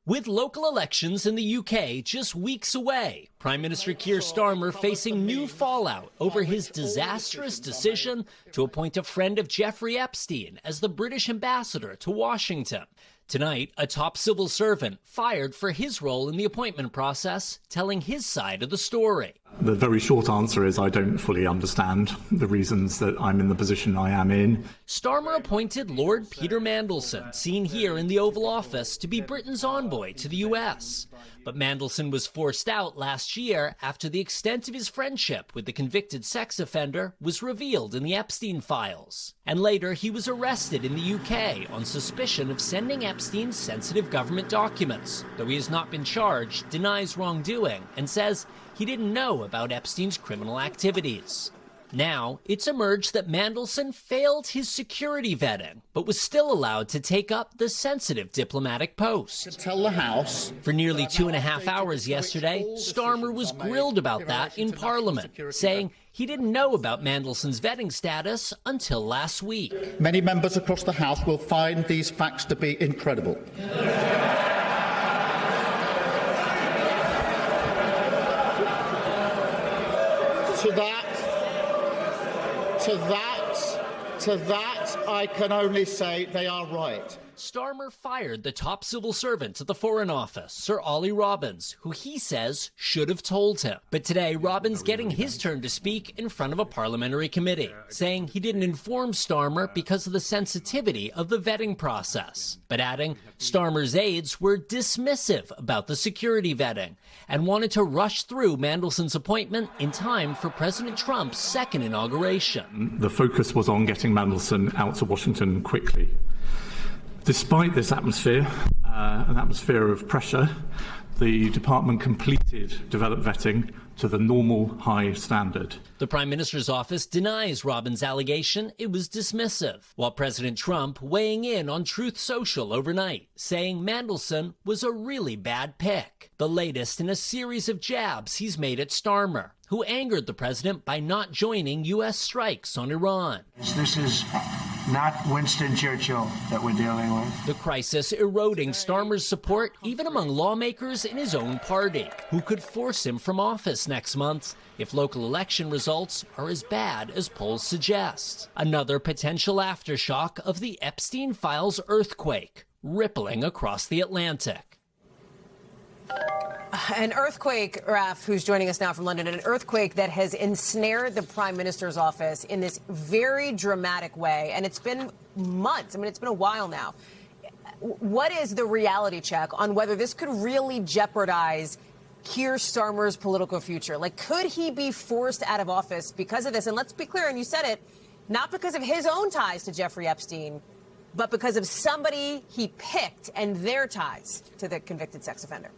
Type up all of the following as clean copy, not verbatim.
With local elections in the UK just weeks away, Prime Minister Keir Starmer facing new fallout over his disastrous decision to appoint a friend of Jeffrey Epstein as the British ambassador to Washington. Tonight, a top civil servant fired for his role in the appointment process, telling his side of the story. The very short answer is I don't fully understand the reasons that I'm in the position I am in. Starmer appointed Lord Peter Mandelson, seen here in the Oval Office, to be Britain's envoy to the US. But Mandelson was forced out last year after the extent of his friendship with the convicted sex offender was revealed in the Epstein files. And later, he was arrested in the UK on suspicion of sending Epstein sensitive government documents. Though he has not been charged, denies wrongdoing, and says he didn't know about Epstein's criminal activities. Now, it's emerged that Mandelson failed his security vetting, but was still allowed to take up the sensitive diplomatic post. Tell the House. For nearly 2.5 hours yesterday, Starmer was grilled about that in Parliament, saying he didn't know about Mandelson's vetting status until last week. Many members across the House will find these facts to be incredible. To that, I can only say they are right. Starmer fired the top civil servant at the Foreign Office, Sir Ollie Robbins, who he says should have told him. But today, Robbins getting his turn to speak in front of a parliamentary committee, saying he didn't inform Starmer because of the sensitivity of the vetting process, but adding Starmer's aides were dismissive about the security vetting and wanted to rush through Mandelson's appointment in time for President Trump's second inauguration. The focus was on getting Mandelson out to Washington quickly. Despite this atmosphere, an atmosphere of pressure, the department completed developed vetting to the normal high standard. The Prime Minister's office denies Robbins' allegation it was dismissive, while President Trump weighing in on Truth Social overnight, saying Mandelson was a really bad pick, the latest in a series of jabs he's made at Starmer, who angered the president by not joining U.S. strikes on Iran. This is not Winston Churchill that we're dealing with. The crisis eroding Starmer's support even among lawmakers in his own party, who could force him from office next month if local election results are as bad as polls suggest. Another potential aftershock of the Epstein files earthquake, rippling across the Atlantic. An earthquake, Raf, who's joining us now from London, an earthquake that has ensnared the Prime Minister's office in this very dramatic way. And it's been months. I mean, it's been a while now. What is the reality check on whether this could really jeopardize Keir Starmer's political future? Like, could he be forced out of office because of this? And let's be clear, and you said it, not because of his own ties to Jeffrey Epstein, but because of somebody he picked and their ties to the convicted sex offender.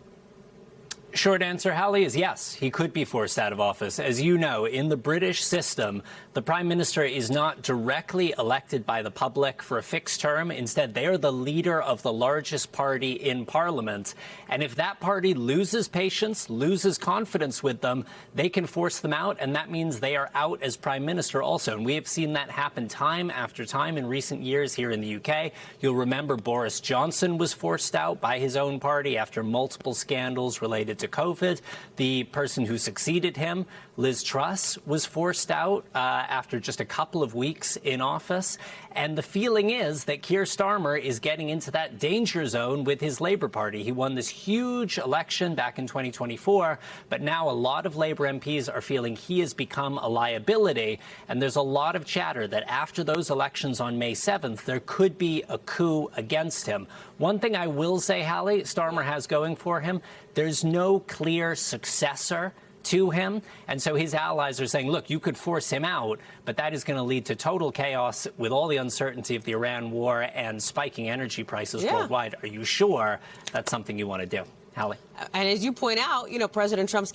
Short answer, Hallie, is yes, he could be forced out of office. As you know, in the British system, the Prime Minister is not directly elected by the public for a fixed term. Instead, they are the leader of the largest party in Parliament. And if that party loses patience, loses confidence with them, they can force them out, and that means they are out as Prime Minister also. And we have seen that happen time after time in recent years here in the UK. You'll remember Boris Johnson was forced out by his own party after multiple scandals related to COVID. The person who succeeded him, Liz Truss, was forced out after just a couple of weeks in office. And the feeling is that Keir Starmer is getting into that danger zone with his Labour Party. He won this huge election back in 2024, but now a lot of Labour MPs are feeling he has become a liability. And there's a lot of chatter that after those elections on May 7th, there could be a coup against him. One thing I will say, Hallie, Starmer has going for him, there's no clear successor to him. And so his allies are saying, look, you could force him out, but that is going to lead to total chaos with all the uncertainty of the Iran war and spiking energy prices worldwide. Are you sure that's something you want to do? Hallie? And as you point out, you know, President Trump's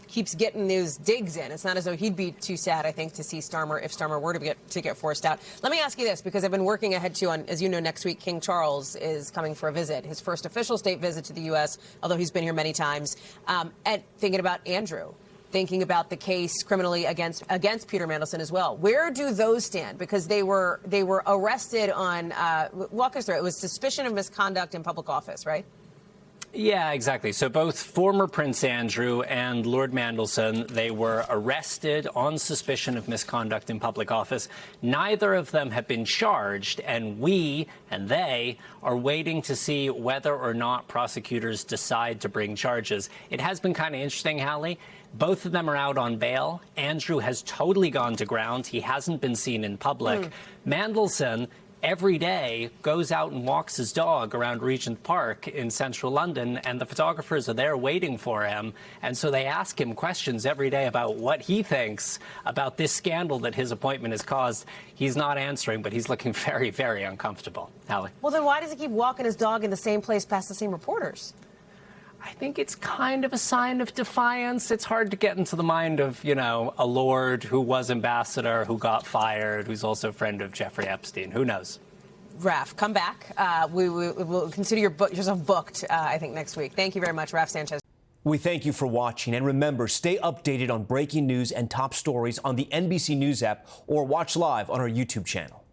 keeps getting those digs in. It's not as though he'd be too sad, I think, to see Starmer, if Starmer were to get forced out. Let me ask you this, because I've been working ahead, too, on, as you know, next week, King Charles is coming for a visit, his first official state visit to the U.S., although he's been here many times, and thinking about Andrew, thinking about the case criminally against Peter Mandelson as well. Where do those stand? Because they were arrested on, walk us through it, was suspicion of misconduct in public office, right? Yeah, exactly. So both former Prince Andrew and Lord Mandelson, they were arrested on suspicion of misconduct in public office. Neither of them have been charged, and we and they are waiting to see whether or not prosecutors decide to bring charges. It has been kind of interesting, Hallie. Both of them are out on bail. Andrew has totally gone to ground. He hasn't been seen in public. Mandelson every day goes out and walks his dog around Regent Park in central London, and the photographers are there waiting for him. And so they ask him questions every day about what he thinks about this scandal that his appointment has caused. He's not answering, but he's looking very, very uncomfortable. Hallie. Well, then why does he keep walking his dog in the same place past the same reporters? I think it's kind of a sign of defiance. It's hard to get into the mind of, you know, a lord who was ambassador, who got fired, who's also a friend of Jeffrey Epstein. Who knows? Raf, come back. We will consider yourself booked, I think, next week. Thank you very much, Raf Sanchez. We thank you for watching. And remember, stay updated on breaking news and top stories on the NBC News app or watch live on our YouTube channel.